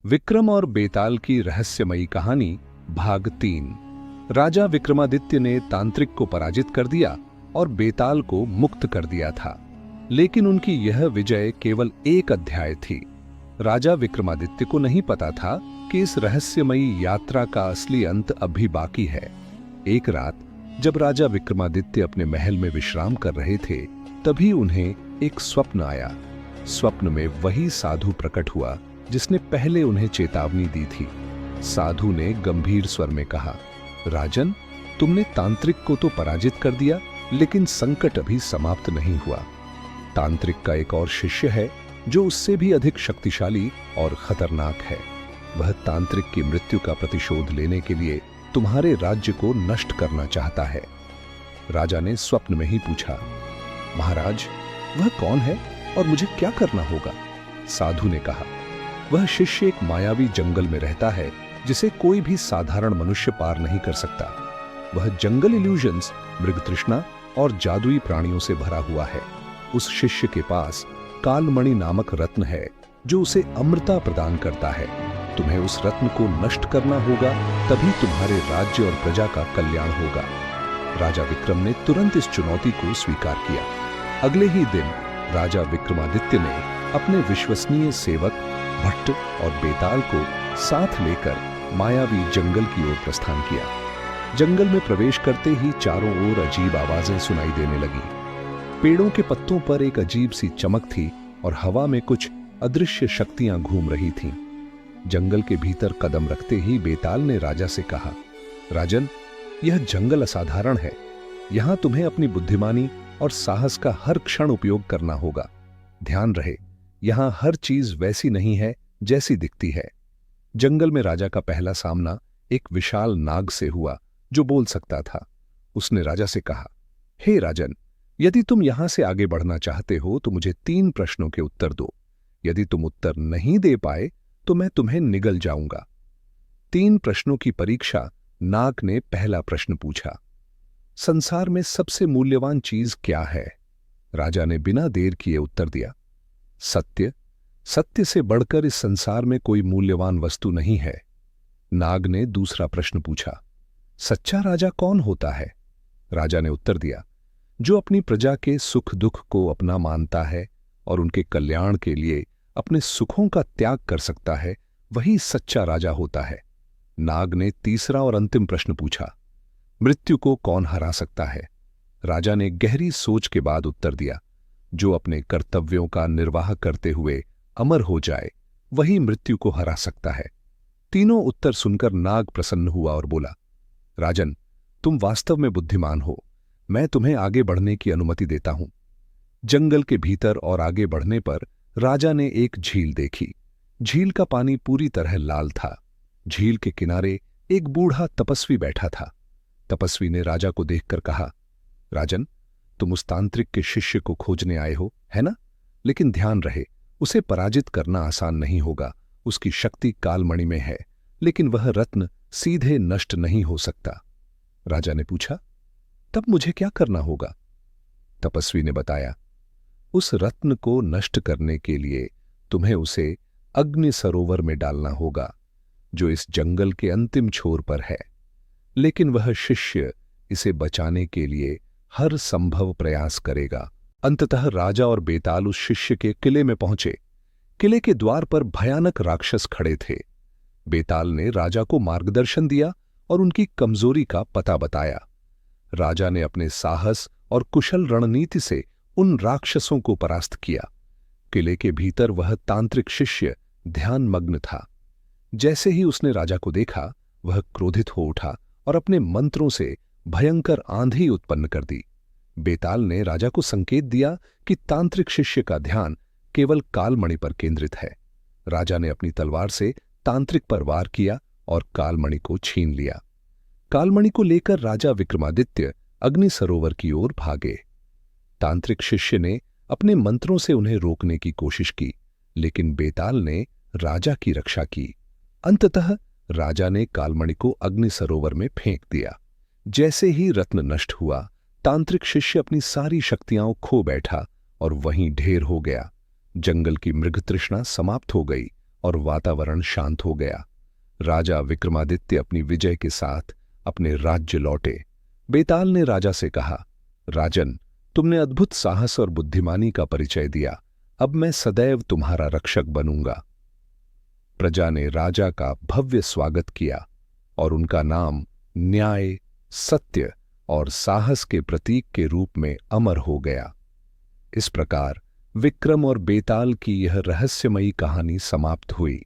विक्रम और बेताल की रहस्यमयी कहानी भाग 3। राजा विक्रमादित्य ने तांत्रिक को पराजित कर दिया और बेताल को मुक्त कर दिया था, लेकिन उनकी यह विजय केवल एक अध्याय थी। राजा विक्रमादित्य को नहीं पता था कि इस रहस्यमयी यात्रा का असली अंत अभी बाकी है। एक रात जब राजा विक्रमादित्य अपने महल में विश्राम कर रहे थे, तभी उन्हें एक स्वप्न आया। स्वप्न में वही साधु प्रकट हुआ जिसने पहले उन्हें चेतावनी दी थी। साधु ने गंभीर स्वर में कहा, राजन, तुमने तांत्रिक को तो पराजित कर दिया, लेकिन संकट अभी समाप्त नहीं हुआ। तांत्रिक का एक और शिष्य है जो उससे भी अधिक शक्तिशाली और खतरनाक है। वह तांत्रिक की मृत्यु का प्रतिशोध लेने के लिए तुम्हारे राज्य को नष्ट करना चाहता है। राजा ने स्वप्न में ही पूछा, महाराज, वह कौन है और मुझे क्या करना होगा? साधु ने कहा, वह शिष्य एक मायावी जंगल में रहता है जिसे कोई भी साधारण मनुष्य पार नहीं कर सकता। वह जंगल इल्यूजन्स, मृग तृष्णा और जादुई प्राणियों से भरा हुआ है। उस शिष्य के पास कालमणि नामक रत्न है जो उसे अमृता प्रदान करता है। तुम्हें उस रत्न को नष्ट करना होगा, तभी तुम्हारे राज्य और प्रजा का कल्याण होगा। राजा विक्रम ने तुरंत इस चुनौती को स्वीकार किया। अगले ही दिन राजा विक्रमादित्य ने अपने विश्वसनीय सेवक भट्ट और बेताल को साथ लेकर मायावी जंगल की ओर प्रस्थान किया। जंगल में प्रवेश करते ही चारों ओर अजीब आवाजें सुनाई देने लगी। पेड़ों के पत्तों पर एक अजीब सी चमक थी और हवा में कुछ अदृश्य शक्तियां घूम रही थीं। जंगल के भीतर कदम रखते ही बेताल ने राजा से कहा, राजन, यह जंगल असाधारण है। यहां तुम्हें अपनी बुद्धिमानी और साहस का हर क्षण उपयोग करना होगा। ध्यान रहे, यहां हर चीज वैसी नहीं है जैसी दिखती है। जंगल में राजा का पहला सामना एक विशाल नाग से हुआ जो बोल सकता था। उसने राजा से कहा, हे राजन, यदि तुम यहां से आगे बढ़ना चाहते हो तो मुझे 3 प्रश्नों के उत्तर दो। यदि तुम उत्तर नहीं दे पाए तो मैं तुम्हें निगल जाऊंगा। 3 प्रश्नों की परीक्षा नाग ने पहला प्रश्न पूछा, संसार में सबसे मूल्यवान चीज क्या है? राजा ने बिना देर किए उत्तर दिया, सत्य। सत्य से बढ़कर इस संसार में कोई मूल्यवान वस्तु नहीं है। नाग ने दूसरा प्रश्न पूछा, सच्चा राजा कौन होता है? राजा ने उत्तर दिया, जो अपनी प्रजा के सुख दुख को अपना मानता है और उनके कल्याण के लिए अपने सुखों का त्याग कर सकता है, वही सच्चा राजा होता है। नाग ने तीसरा और अंतिम प्रश्न पूछा, मृत्यु को कौन हरा सकता है? राजा ने गहरी सोच के बाद उत्तर दिया, जो अपने कर्तव्यों का निर्वाह करते हुए अमर हो जाए, वही मृत्यु को हरा सकता है। तीनों उत्तर सुनकर नाग प्रसन्न हुआ और बोला, राजन, तुम वास्तव में बुद्धिमान हो। मैं तुम्हें आगे बढ़ने की अनुमति देता हूं। जंगल के भीतर और आगे बढ़ने पर राजा ने एक झील देखी। झील का पानी पूरी तरह लाल था। झील के किनारे एक बूढ़ा तपस्वी बैठा था। तपस्वी ने राजा को देखकर कहा, राजन, तुम उस तांत्रिक के शिष्य को खोजने आए हो, है ना? लेकिन ध्यान रहे, उसे पराजित करना आसान नहीं होगा। उसकी शक्ति कालमणि में है, लेकिन वह रत्न सीधे नष्ट नहीं हो सकता। राजा ने पूछा, तब मुझे क्या करना होगा? तपस्वी ने बताया, उस रत्न को नष्ट करने के लिए तुम्हें उसे अग्नि सरोवर में डालना होगा, जो इस जंगल के अंतिम छोर पर है। लेकिन वह शिष्य इसे बचाने के लिए हर संभव प्रयास करेगा। अंततः राजा और बेताल उस शिष्य के किले में पहुंचे। किले के द्वार पर भयानक राक्षस खड़े थे। बेताल ने राजा को मार्गदर्शन दिया और उनकी कमजोरी का पता बताया। राजा ने अपने साहस और कुशल रणनीति से उन राक्षसों को परास्त किया। किले के भीतर वह तांत्रिक शिष्य ध्यानमग्न था। जैसे ही उसने राजा को देखा, वह क्रोधित हो उठा और अपने मंत्रों से भयंकर आंधी उत्पन्न कर दी। बेताल ने राजा को संकेत दिया कि तांत्रिक शिष्य का ध्यान केवल कालमणि पर केंद्रित है। राजा ने अपनी तलवार से तांत्रिक पर वार किया और कालमणि को छीन लिया। कालमणि को लेकर राजा विक्रमादित्य अग्नि सरोवर की ओर भागे। तांत्रिक शिष्य ने अपने मंत्रों से उन्हें रोकने की कोशिश की, लेकिन बेताल ने राजा की रक्षा की। अंततः राजा ने कालमणि को अग्नि सरोवर में फेंक दिया। जैसे ही रत्न नष्ट हुआ, तांत्रिक शिष्य अपनी सारी शक्तियां खो बैठा और वहीं ढेर हो गया। जंगल की मृग तृष्णा समाप्त हो गई और वातावरण शांत हो गया। राजा विक्रमादित्य अपनी विजय के साथ अपने राज्य लौटे। बेताल ने राजा से कहा, राजन, तुमने अद्भुत साहस और बुद्धिमानी का परिचय दिया। अब मैं सदैव तुम्हारा रक्षक बनूंगा। प्रजा ने राजा का भव्य स्वागत किया और उनका नाम न्याय, सत्य और साहस के प्रतीक के रूप में अमर हो गया। इस प्रकार विक्रम और बेताल की यह रहस्यमयी कहानी समाप्त हुई।